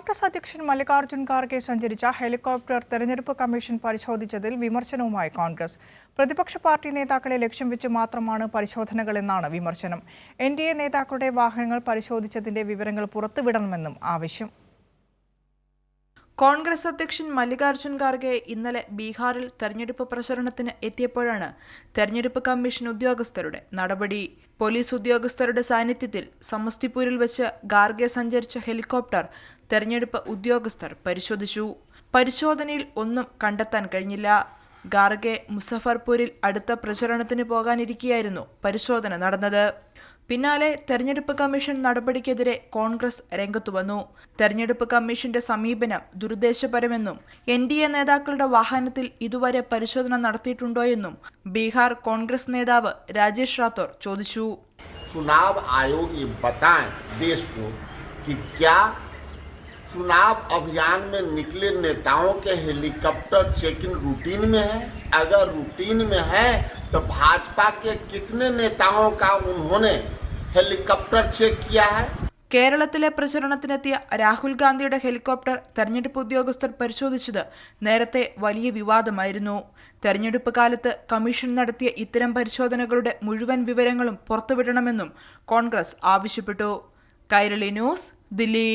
കോൺഗ്രസ് അധ്യക്ഷൻ മല്ലികാർജ്ജുൻ ഖാർഗെ സഞ്ചരിച്ച ഹെലികോപ്റ്റർ തെരഞ്ഞെടുപ്പ് കമ്മീഷൻ പരിശോധിച്ചതിൽ വിമർശനവുമായി കോൺഗ്രസ്. പ്രതിപക്ഷ പാർട്ടി നേതാക്കളെ ലക്ഷ്യം വെച്ച് മാത്രമാണ് പരിശോധനകളെന്നാണ് വിമർശനം. എൻഡിഎ നേതാക്കളുടെ വാഹനങ്ങൾ പരിശോധിച്ചതിന്റെ വിവരങ്ങൾ പുറത്തുവിടണമെന്നും ആവശ്യം. കോൺഗ്രസ് അധ്യക്ഷൻ മല്ലികാർജ്ജുൻ ഖാർഗെ ഇന്നലെ ബീഹാറിൽ തെരഞ്ഞെടുപ്പ് പ്രചരണത്തിന് എത്തിയപ്പോഴാണ് തെരഞ്ഞെടുപ്പ് കമ്മീഷൻ ഉദ്യോഗസ്ഥരുടെ നടപടി. പോലീസ് ഉദ്യോഗസ്ഥരുടെ സാന്നിധ്യത്തിൽ സമസ്തിപൂരിൽ വെച്ച് ഖാർഗെ സഞ്ചരിച്ച ഹെലികോപ്റ്റർ തെരഞ്ഞെടുപ്പ് ഉദ്യോഗസ്ഥർ പരിശോധിച്ചു. പരിശോധനയിൽ ഒന്നും കണ്ടെത്താൻ കഴിഞ്ഞില്ല. ഖാർഗെ മുസഫർപൂരിൽ അടുത്ത പ്രചരണത്തിന് പോകാനിരിക്കെയായിരുന്നു പരിശോധന നടന്നത്. പിന്നാലെ തെരഞ്ഞെടുപ്പ് കമ്മീഷൻ നടപടിക്കെതിരെ കോൺഗ്രസ് രംഗത്തുവന്നു. തെരഞ്ഞെടുപ്പ് കമ്മീഷന്റെ സമീപനം ദുരുദ്ദേശപരമെന്നും എൻഡിഎ നേതാക്കളുടെ വാഹനത്തിൽ ഇതുവരെ പരിശോധന നടത്തിയിട്ടുണ്ടോയെന്നും ബീഹാർ കോൺഗ്രസ് നേതാവ് രാജേഷ് റാത്തോർ ചോദിച്ചു. चुनाव आयोग ये बताएं देश को कि क्या चुनाव अभियान में निकले नेताओं के हेलीकॉप्टर चेकिंग रूटीन में है? अगर रूटीन में है तो भाजपा के कितने नेताओं का उन्होंने हेलीकॉप्टर चेक किया है? കേരളത്തിലെ പ്രചരണത്തിനെത്തിയ രാഹുൽ ഗാന്ധിയുടെ ഹെലികോപ്റ്റർ തെരഞ്ഞെടുപ്പ് ഉദ്യോഗസ്ഥർ പരിശോധിച്ചത് നേരത്തെ വലിയ വിവാദമായിരുന്നു. തെരഞ്ഞെടുപ്പ് കാലത്ത് കമ്മീഷൻ നടത്തിയ ഇത്തരം പരിശോധനകളുടെ മുഴുവൻ വിവരങ്ങളും പുറത്തുവിടണമെന്നും കോൺഗ്രസ് ആവശ്യപ്പെട്ടു. കൈരളി ന്യൂസ്, ദില്ലി.